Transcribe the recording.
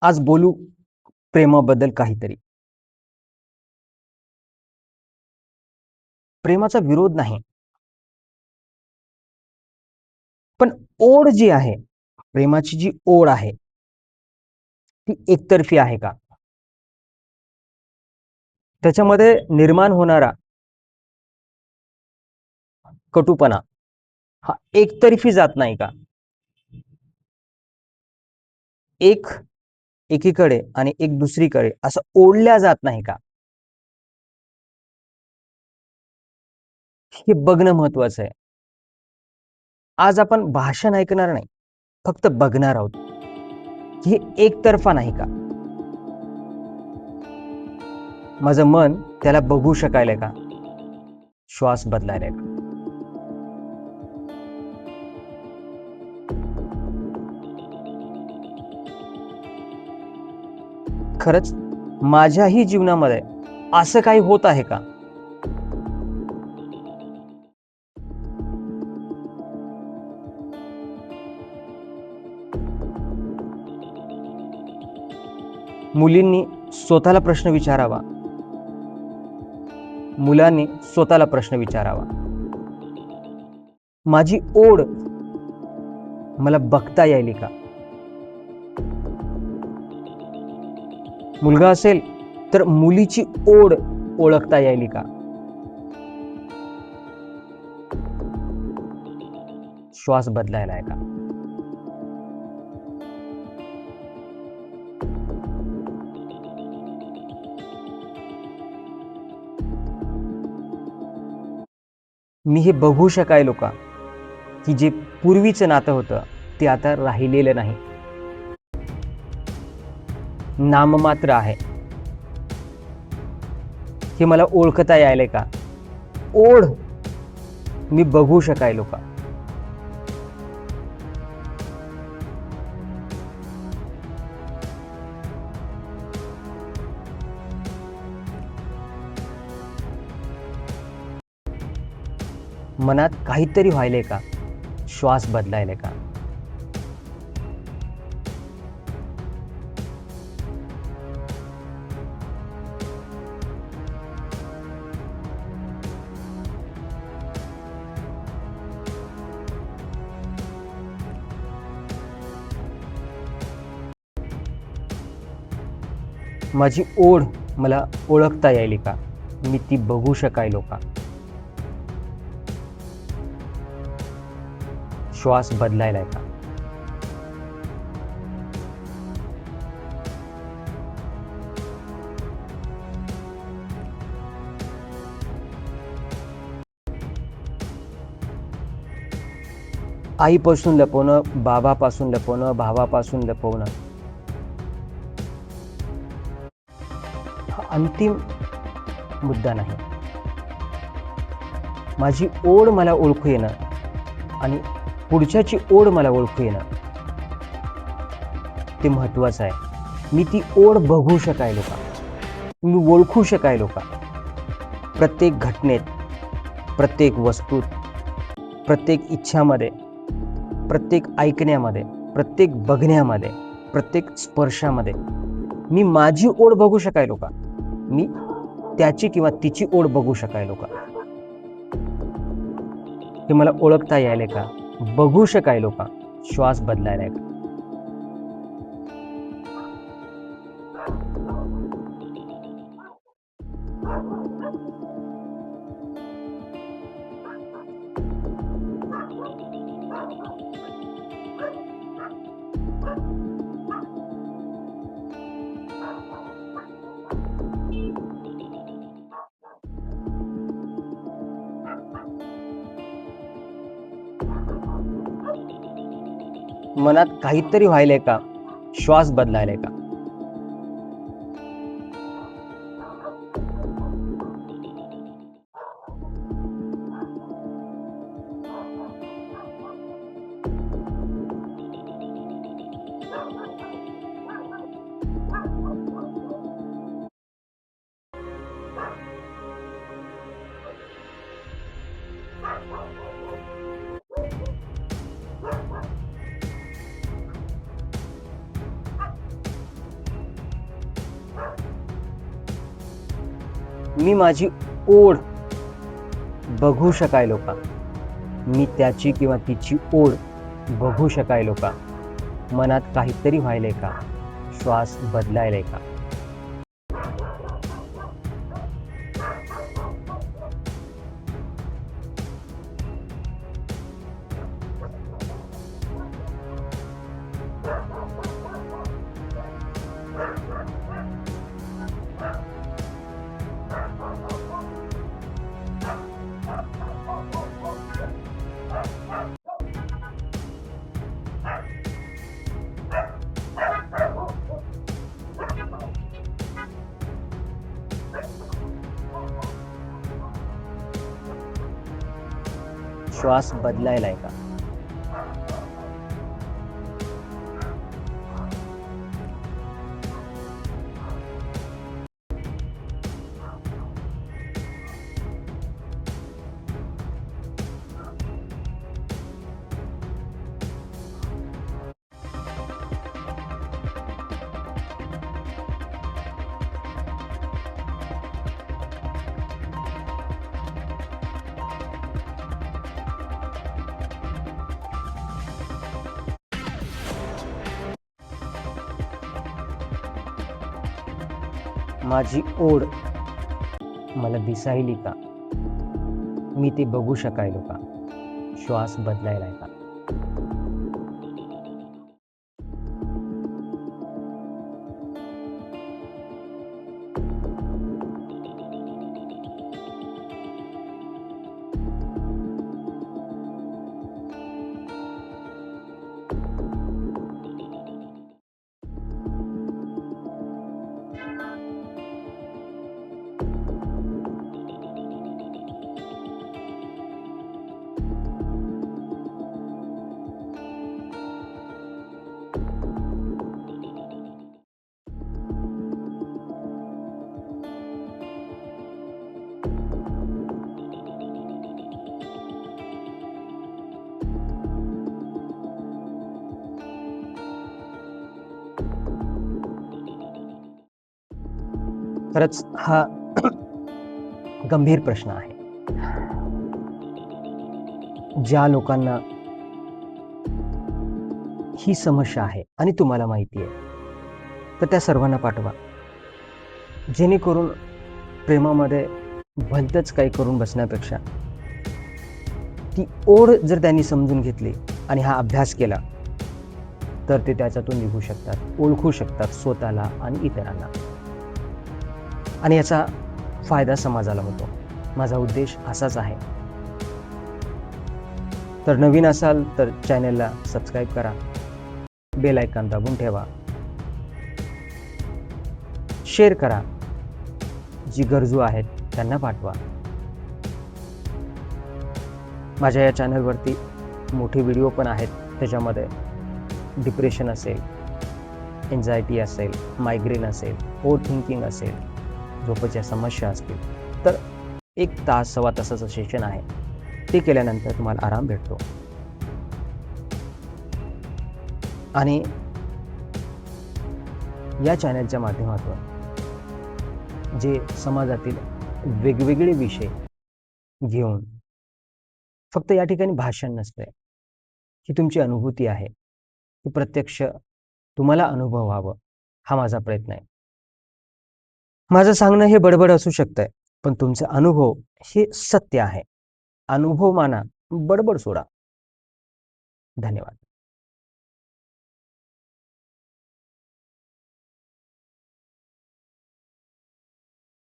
आज बोलू प्रेमाबद्दल काहीतरी. प्रेमाचा विरोध नाही. पण ओढ जी आहे, प्रेमाची जी ओढ आहे, ती एकतर्फी आहे का? त्याच्यामध्ये निर्माण होणारा कटुपणा हा एकतर्फी जात नाही का? एक एकीकडे आणि एक दुसरीकडे असं ओढल्या जात नाही का? हे बघणं महत्वाचं आहे. आज आपण भाषण ऐकणार नाही, फक्त बघणार आहोत. हे एकतर्फा नाही का? माझं मन त्याला बघू शकायला का? श्वास बदलायला का? खरंच माझ्याही जीवनामध्ये असं काही होत आहे का? मुलींनी स्वतःला प्रश्न विचारावा. मुलांनी स्वतःला प्रश्न विचारावा. माझी ओढ मला बघता यायली का? मुलगा असेल तर मुलीची ओढ ओळखता यायली का? श्वास बदलायला आहे का? मी हे बघू शकायलो का की जे पूर्वीचं नातं होतं ते आता राहिलेलं नाही, नाममात्र आहे. हे मला ओळखता यायलंय का? ओढ मी बघू शकायलो का? मनात काहीतरी व्हायलंय का? श्वास बदलायलाय का? माझी ओढ मला ओळखता यायली का? मी ती बघू शकायलो का? श्वास बदलायलाय का? आईपासून लपवणं, बाबापासून लपवणं, भावापासून लपवणं हा अंतिम मुद्दा नाही. माझी ओढ मला ओळखू येणं आणि पुढच्याची ओढ मला ओळखू येणं ते महत्वाचं आहे. मी ती ओढ बघू शकायलो का? मी ओळखू शकायलो का? प्रत्येक घटनेत, प्रत्येक वस्तूत, प्रत्येक इच्छामध्ये, प्रत्येक ऐकण्यामध्ये, प्रत्येक बघण्यामध्ये, प्रत्येक स्पर्शामध्ये मी माझी ओढ बघू शकायलो का? मी त्याची किंवा तिची ओढ बघू शकायलो का? हे मला ओळखता यायले का? बघू शकायलो का? श्वास बदलायलाय का? मनात काहीतरी व्हायलंय का? श्वास बदलायलाय का? मी माझी ओढ बघू शकायलो का? मी त्याची किंवा तिची ओढ बघू शकायलो का? मनात काहीतरी व्हायलंय का? श्वास बदलायलाय का? श्वास बदलायलाय का? माझी ओढ मला दिसायली का? मी ते बघू शकायलो का? श्वास बदलायलाय का? खरंच हा गंभीर प्रश्न आहे. ज्या लोकांना ही समस्या आहे आणि तुम्हाला माहिती आहे, तर त्या सर्वांना पाठवा. जेणेकरून प्रेमामध्ये भलतंच काही करून बसण्यापेक्षा ती ओढ जर त्यांनी समजून घेतली आणि हा अभ्यास केला, तर ते त्याच्यातून निघू शकतात, ओळखू शकतात स्वतःला आणि इतरांना. आणि याचा फायदा समाजाला होतो. माझा उद्देश असाच आहे. तर नवीन असाल तर चॅनलला सबस्क्राईब करा, बेल आयकॉन दाबून ठेवा, शेअर करा, जी गरजू आहेत त्यांना पाठवा. माझ्या या चॅनलवरती मोठे व्हिडिओ पण आहेत. त्याच्यामध्ये डिप्रेशन असेल, एन्झायटी असेल, मायग्रेन असेल, ओव्हर थिंकिंग असेल, झोपेच्या समस्या असतील, तर 1 तास 1.25 तासाचं सेशन आहे. ते केल्यानंतर तुम्हाला आराम भेटतो. आणि या चॅनलच्या माध्यमातून जे समाजातील वेगवेगळे विषय घेऊन, फक्त या ठिकाणी भाषण नसते, ही तुमची अनुभूती आहे, ती प्रत्यक्ष तुम्हाला अनुभव व्हावं, हा माझा प्रयत्न आहे. माझं सांगणं हे बडबड असू शकतंय, पण तुमचे अनुभव हे सत्य आहे. अनुभव माना, बडबड सोडा. धन्यवाद.